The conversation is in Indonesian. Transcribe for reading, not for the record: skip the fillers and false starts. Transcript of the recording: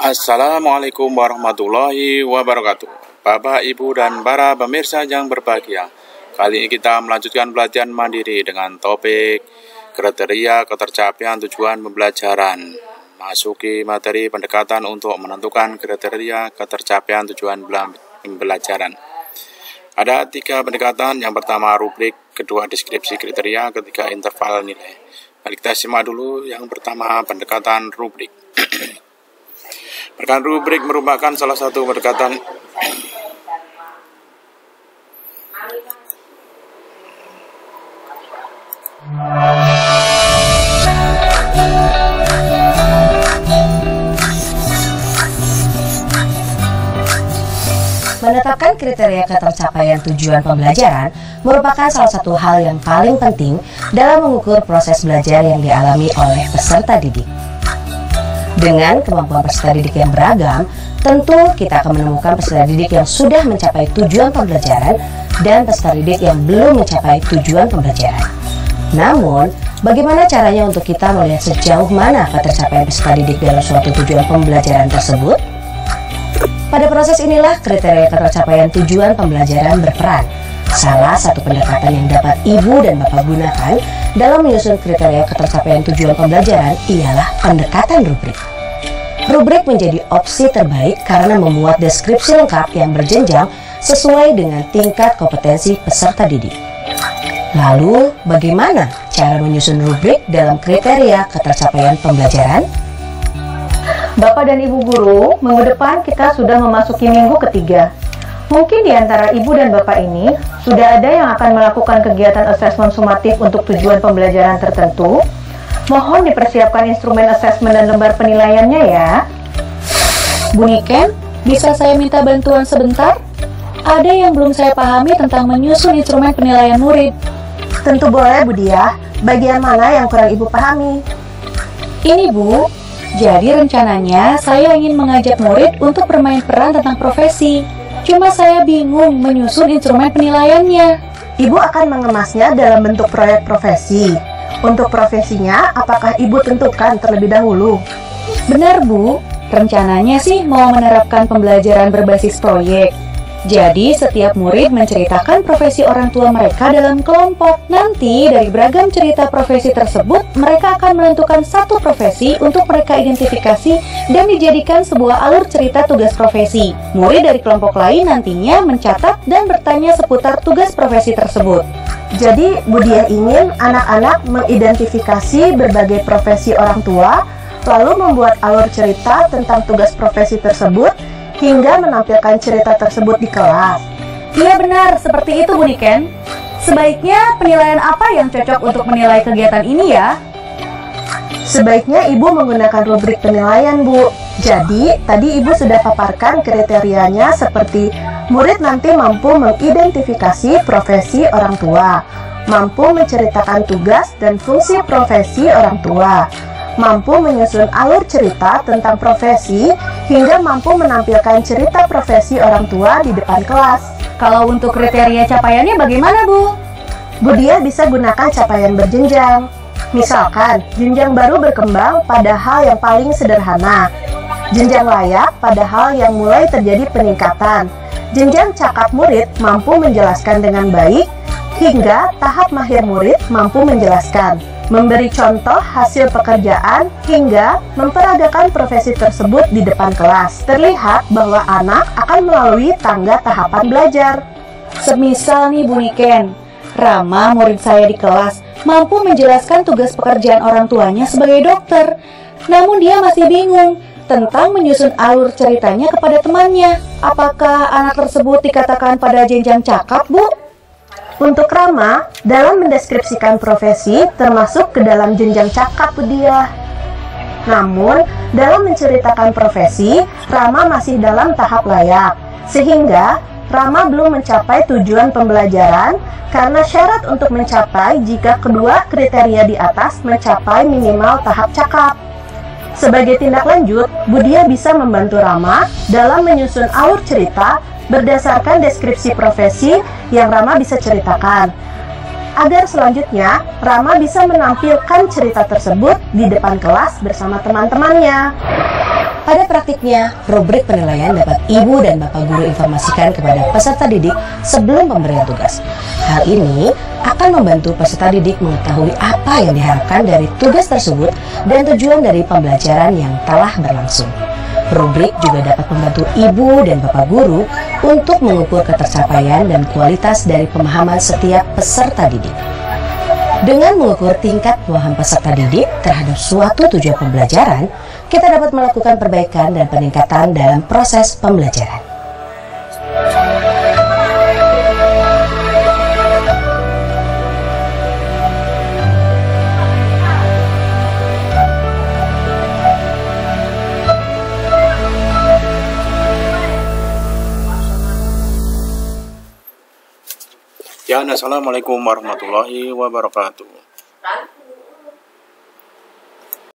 Assalamualaikum warahmatullahi wabarakatuh. Bapak, Ibu, dan para pemirsa yang berbahagia. Kali ini kita melanjutkan belajar mandiri dengan topik kriteria ketercapaian tujuan pembelajaran. Masuki materi pendekatan untuk menentukan kriteria ketercapaian tujuan pembelajaran. Ada 3 pendekatan. Yang pertama rubrik, kedua deskripsi kriteria, ketiga interval nilai. Mari kita simak dulu yang pertama, pendekatan rubrik. Pendekatan rubrik merupakan salah satu pendekatan menetapkan kriteria ketercapaian tujuan pembelajaran merupakan salah satu hal yang paling penting dalam mengukur proses belajar yang dialami oleh peserta didik. Dengan kemampuan peserta didik yang beragam, tentu kita akan menemukan peserta didik yang sudah mencapai tujuan pembelajaran dan peserta didik yang belum mencapai tujuan pembelajaran. Namun, bagaimana caranya untuk kita melihat sejauh mana ketercapaian peserta didik dalam suatu tujuan pembelajaran tersebut? Pada proses inilah kriteria ketercapaian tujuan pembelajaran berperan. Salah satu pendekatan yang dapat Ibu dan Bapak gunakan dalam menyusun kriteria ketercapaian tujuan pembelajaran ialah pendekatan rubrik. Rubrik menjadi opsi terbaik karena memuat deskripsi lengkap yang berjenjang sesuai dengan tingkat kompetensi peserta didik. Lalu, bagaimana cara menyusun rubrik dalam kriteria ketercapaian pembelajaran? Bapak dan Ibu guru, minggu depan kita sudah memasuki minggu ketiga. Mungkin di antara Ibu dan Bapak ini sudah ada yang akan melakukan kegiatan asesmen sumatif untuk tujuan pembelajaran tertentu. Mohon dipersiapkan instrumen asesmen dan lembar penilaiannya ya. Bu Niken, bisa saya minta bantuan sebentar? Ada yang belum saya pahami tentang menyusun instrumen penilaian murid. Tentu boleh Bu Diah. Bagian mana yang kurang Ibu pahami? Ini Bu, jadi rencananya saya ingin mengajak murid untuk bermain peran tentang profesi. Cuma saya bingung menyusun instrumen penilaiannya. Ibu akan mengemasnya dalam bentuk proyek profesi. Untuk profesinya, apakah Ibu tentukan terlebih dahulu? Benar Bu, rencananya sih mau menerapkan pembelajaran berbasis proyek. Jadi setiap murid menceritakan profesi orang tua mereka dalam kelompok. Nanti dari beragam cerita profesi tersebut, mereka akan menentukan satu profesi untuk mereka identifikasi dan dijadikan sebuah alur cerita tugas profesi. Murid dari kelompok lain nantinya mencatat dan bertanya seputar tugas profesi tersebut. Jadi Bu Diah ingin anak-anak mengidentifikasi berbagai profesi orang tua, lalu membuat alur cerita tentang tugas profesi tersebut, hingga menampilkan cerita tersebut di kelas. Iya benar, seperti itu Bu Niken. Sebaiknya penilaian apa yang cocok untuk menilai kegiatan ini ya? Sebaiknya Ibu menggunakan rubrik penilaian Bu. Jadi, tadi Ibu sudah paparkan kriterianya seperti murid nanti mampu mengidentifikasi profesi orang tua, mampu menceritakan tugas dan fungsi profesi orang tua, mampu menyusun alur cerita tentang profesi, hingga mampu menampilkan cerita profesi orang tua di depan kelas. Kalau untuk kriteria capaiannya bagaimana Bu? Bu Diah bisa gunakan capaian berjenjang. Misalkan, jenjang baru berkembang pada hal yang paling sederhana, jenjang layak pada hal yang mulai terjadi peningkatan, jenjang cakap murid mampu menjelaskan dengan baik, hingga tahap mahir murid mampu menjelaskan, memberi contoh hasil pekerjaan, hingga memperagakan profesi tersebut di depan kelas. Terlihat bahwa anak akan melalui tangga tahapan belajar. Semisal nih Bu Niken, Rama murid saya di kelas mampu menjelaskan tugas pekerjaan orang tuanya sebagai dokter. Namun dia masih bingung tentang menyusun alur ceritanya kepada temannya. Apakah anak tersebut dikatakan pada jenjang cakap Bu? Untuk Rama, dalam mendeskripsikan profesi termasuk ke dalam jenjang cakap Bu Diah. Namun, dalam menceritakan profesi, Rama masih dalam tahap layak. Sehingga, Rama belum mencapai tujuan pembelajaran karena syarat untuk mencapai jika kedua kriteria di atas mencapai minimal tahap cakap. Sebagai tindak lanjut, Bu Diah bisa membantu Rama dalam menyusun alur cerita berdasarkan deskripsi profesi yang Rama bisa ceritakan. agar selanjutnya Rama bisa menampilkan cerita tersebut di depan kelas bersama teman-temannya. Pada praktiknya, rubrik penilaian dapat ibu dan bapak guru informasikan kepada peserta didik sebelum pemberian tugas. Hal ini akan membantu peserta didik mengetahui apa yang diharapkan dari tugas tersebut dan tujuan dari pembelajaran yang telah berlangsung. Rubrik juga dapat membantu ibu dan bapak guru untuk mengukur ketercapaian dan kualitas dari pemahaman setiap peserta didik. Dengan mengukur tingkat pemahaman peserta didik terhadap suatu tujuan pembelajaran, kita dapat melakukan perbaikan dan peningkatan dalam proses pembelajaran. Ya, assalamualaikum warahmatullahi wabarakatuh.